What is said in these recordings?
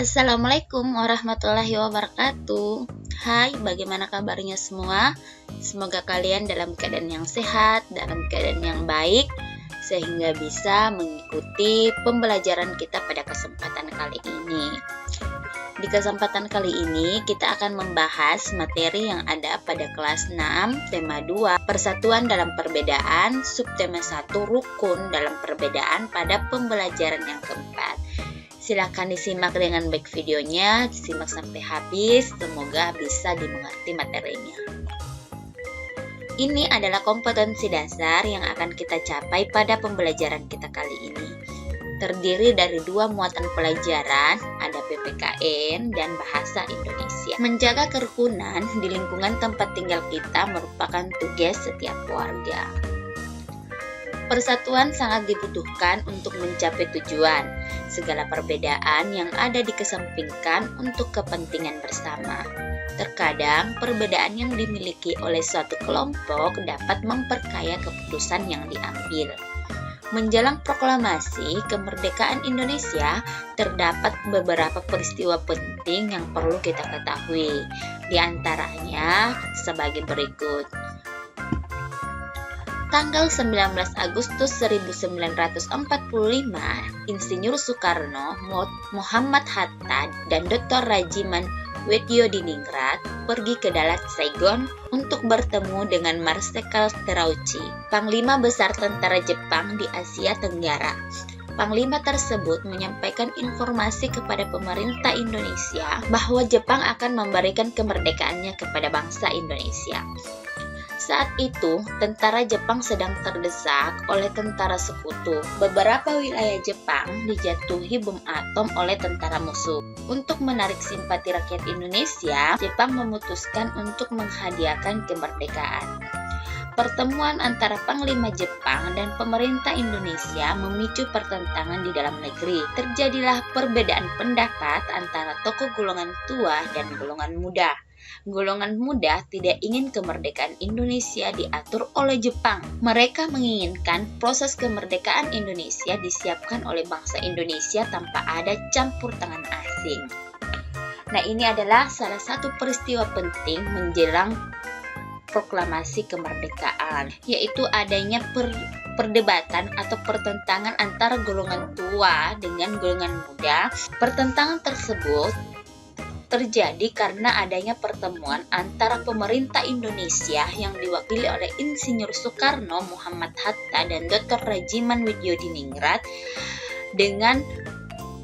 Assalamualaikum warahmatullahi wabarakatuh. Hai, bagaimana kabarnya semua? Semoga kalian dalam keadaan yang sehat, dalam keadaan yang baik, sehingga bisa mengikuti pembelajaran kita pada kesempatan kali ini. Di kesempatan kali ini, kita akan membahas materi yang ada pada kelas 6, tema 2, Persatuan dalam Perbedaan, subtema 1, Rukun dalam Perbedaan pada pembelajaran yang keempat. Silakan disimak dengan baik videonya, disimak sampai habis, semoga bisa dimengerti materinya. Ini adalah kompetensi dasar yang akan kita capai pada pembelajaran kita kali ini. Terdiri dari 2 muatan pelajaran, ada PPKN dan Bahasa Indonesia. Menjaga kerukunan di lingkungan tempat tinggal kita merupakan tugas setiap warga. Persatuan sangat dibutuhkan untuk mencapai tujuan. Segala perbedaan yang ada dikesampingkan untuk kepentingan bersama. Terkadang, perbedaan yang dimiliki oleh suatu kelompok dapat memperkaya keputusan yang diambil. Menjelang proklamasi kemerdekaan Indonesia, terdapat beberapa peristiwa penting yang perlu kita ketahui. Di antaranya sebagai berikut. Tanggal 19 Agustus 1945, Insinyur Soekarno, Muhammad Hatta, dan Dr. Rajiman Widyodiningrat pergi ke Dalat Saigon untuk bertemu dengan Marsikal Terauchi, Panglima Besar Tentara Jepang di Asia Tenggara. Panglima tersebut menyampaikan informasi kepada pemerintah Indonesia bahwa Jepang akan memberikan kemerdekaannya kepada bangsa Indonesia. Saat itu, tentara Jepang sedang terdesak oleh tentara sekutu. Beberapa wilayah Jepang dijatuhi bom atom oleh tentara musuh. Untuk menarik simpati rakyat Indonesia, Jepang memutuskan untuk menghadiahkan kemerdekaan. Pertemuan antara Panglima Jepang dan pemerintah Indonesia memicu pertentangan di dalam negeri. Terjadilah perbedaan pendapat antara tokoh golongan tua dan golongan muda. Golongan muda tidak ingin kemerdekaan Indonesia diatur oleh Jepang. Mereka menginginkan proses kemerdekaan Indonesia disiapkan oleh bangsa Indonesia tanpa ada campur tangan asing. Nah, ini adalah salah satu peristiwa penting menjelang proklamasi kemerdekaan, yaitu adanya perdebatan atau pertentangan antara golongan tua dengan golongan muda. Pertentangan tersebut terjadi karena adanya pertemuan antara pemerintah Indonesia yang diwakili oleh Insinyur Soekarno, Muhammad Hatta, dan Dr. Rajiman Widyodiningrat dengan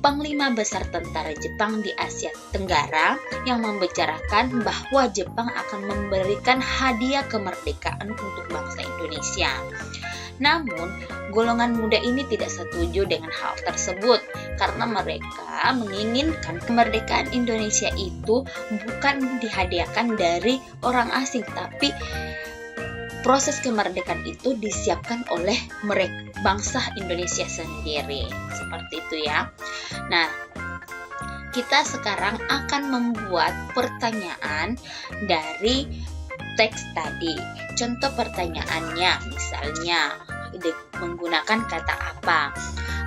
Panglima Besar Tentara Jepang di Asia Tenggara yang membicarakan bahwa Jepang akan memberikan hadiah kemerdekaan untuk bangsa Indonesia. Namun, golongan muda ini tidak setuju dengan hal tersebut karena mereka menginginkan kemerdekaan Indonesia itu bukan dihadiahkan dari orang asing, tapi proses kemerdekaan itu disiapkan oleh mereka, bangsa Indonesia sendiri. Seperti itu ya. Nah, kita sekarang akan membuat pertanyaan dari teks tadi. Contoh pertanyaannya misalnya menggunakan kata apa?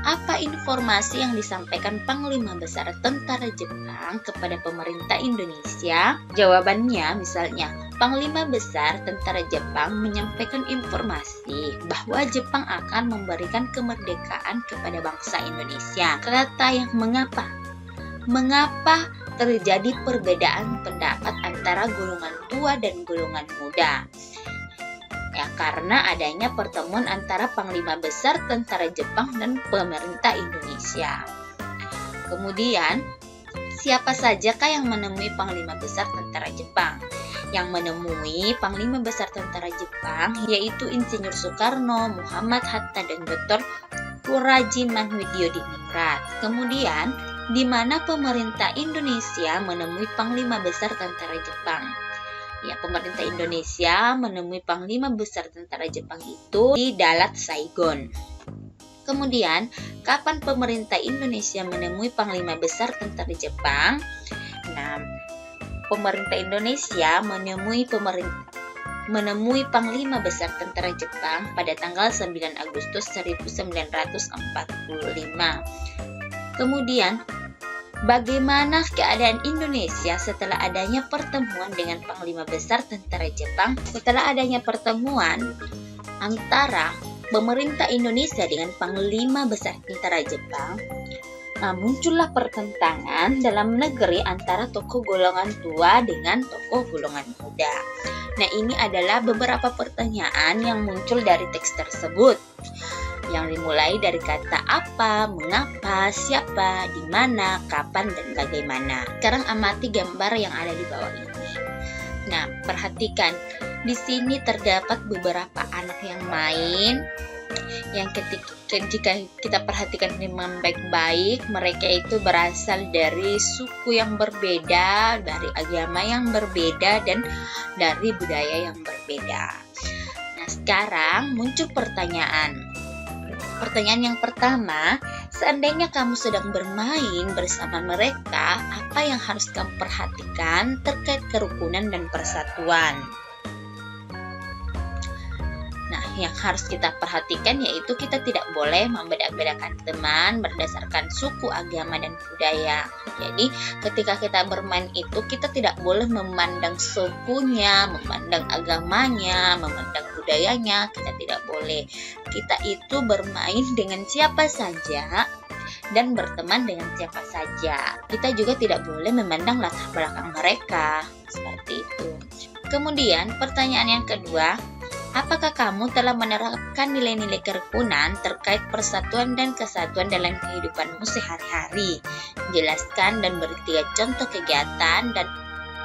Apa informasi yang disampaikan Panglima Besar Tentara Jepang kepada pemerintah Indonesia? Jawabannya misalnya, Panglima Besar Tentara Jepang menyampaikan informasi bahwa Jepang akan memberikan kemerdekaan kepada bangsa Indonesia. Kata yang mengapa? Mengapa terjadi perbedaan pendapat antara golongan tua dan golongan muda? Ya, karena adanya pertemuan antara Panglima Besar Tentara Jepang dan pemerintah Indonesia. Kemudian, siapa sajakah yang menemui Panglima Besar Tentara Jepang? Yang menemui Panglima Besar Tentara Jepang yaitu Insinyur Soekarno, Muhammad Hatta, dan Dr. Rajiman Widyodiningrat. Kemudian, di mana pemerintah Indonesia menemui Panglima Besar Tentara Jepang? Ya, pemerintah Indonesia menemui Panglima Besar Tentara Jepang itu di Dalat Saigon. Kemudian, kapan pemerintah Indonesia menemui Panglima Besar Tentara Jepang? Nah, pemerintah Indonesia menemui Panglima Besar Tentara Jepang pada tanggal 9 Agustus 1945. Kemudian, Bagaimana keadaan Indonesia setelah adanya pertemuan dengan Panglima Besar Tentara Jepang? Setelah adanya pertemuan antara pemerintah Indonesia dengan Panglima Besar Tentara Jepang, muncullah pertentangan dalam negeri antara tokoh golongan tua dengan tokoh golongan muda. Nah, ini adalah beberapa pertanyaan yang muncul dari teks tersebut, yang dimulai dari kata apa, mengapa, siapa, di mana, kapan, dan bagaimana. Sekarang amati gambar yang ada di bawah ini. Nah, perhatikan, di sini terdapat beberapa anak yang main, yang jika kita perhatikan dengan baik-baik, mereka itu berasal dari suku yang berbeda, dari agama yang berbeda, dan dari budaya yang berbeda. Nah, sekarang muncul pertanyaan. Pertanyaan yang pertama, seandainya kamu sedang bermain bersama mereka, apa yang harus kamu perhatikan terkait kerukunan dan persatuan? Nah, yang harus kita perhatikan yaitu kita tidak boleh membeda-bedakan teman berdasarkan suku, agama, dan budaya. Jadi, ketika kita bermain itu, kita tidak boleh memandang sukunya, memandang agamanya, memandang budayanya, kita tidak boleh. Kita itu bermain dengan siapa saja dan berteman dengan siapa saja. Kita juga tidak boleh memandang latar belakang mereka, seperti itu. Kemudian, pertanyaan yang kedua, apakah kamu telah menerapkan nilai-nilai kerukunan terkait persatuan dan kesatuan dalam kehidupanmu sehari-hari? Jelaskan dan beri 3 contoh kegiatan dan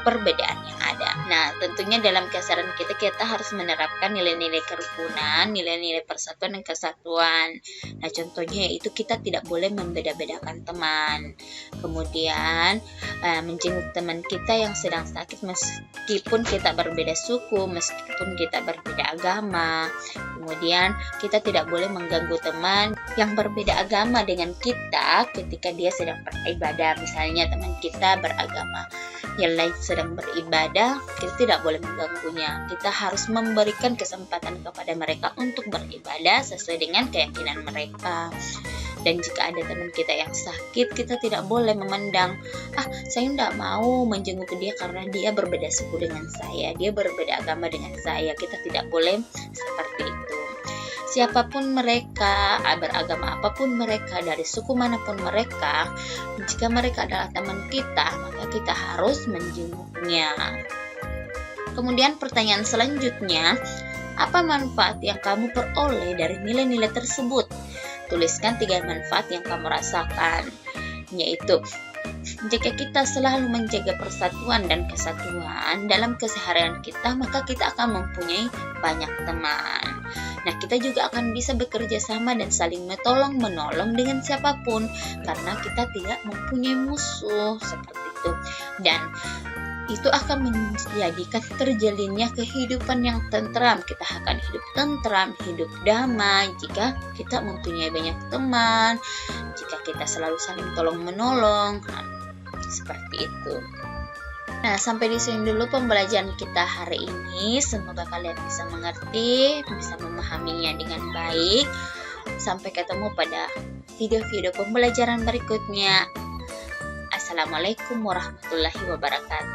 perbedaan yang ada. Nah, tentunya dalam keseharian kita harus menerapkan nilai-nilai kerukunan, nilai-nilai persatuan dan kesatuan. Nah, contohnya yaitu kita tidak boleh membeda-bedakan teman. Kemudian, menjenguk teman kita yang sedang sakit meskipun kita berbeda suku, meskipun kita berbeda agama. Kemudian, kita tidak boleh mengganggu teman yang berbeda agama dengan kita ketika dia sedang beribadah. Misalnya teman kita beragama yang lain sedang beribadah, kita tidak boleh mengganggunya. Kita harus memberikan kesempatan kepada mereka untuk beribadah sesuai dengan keyakinan mereka. Dan jika ada teman kita yang sakit, kita tidak boleh memandang, saya tidak mau menjenguk dia karena dia berbeda suku dengan saya, dia berbeda agama dengan saya. Kita tidak boleh seperti itu. Siapapun mereka, beragama apapun mereka, dari suku manapun mereka, jika mereka adalah teman kita, maka kita harus menjenguknya. Kemudian pertanyaan selanjutnya, apa manfaat yang kamu peroleh dari nilai-nilai tersebut? Tuliskan 3 manfaat yang kamu rasakan, yaitu jika kita selalu menjaga persatuan dan kesatuan dalam keseharian kita, maka kita akan mempunyai banyak teman. Nah, kita juga akan bisa bekerja sama dan saling menolong-menolong dengan siapapun karena kita tidak mempunyai musuh, seperti itu. Dan itu akan menjadikan terjalinnya kehidupan yang tentram. Kita akan hidup tentram, hidup damai jika kita mempunyai banyak teman, jika kita selalu saling tolong-menolong. Seperti itu. Nah, sampai di sini dulu pembelajaran kita hari ini. Semoga kalian bisa mengerti, bisa memahaminya dengan baik. Sampai ketemu pada video-video pembelajaran berikutnya. Assalamualaikum warahmatullahi wabarakatuh.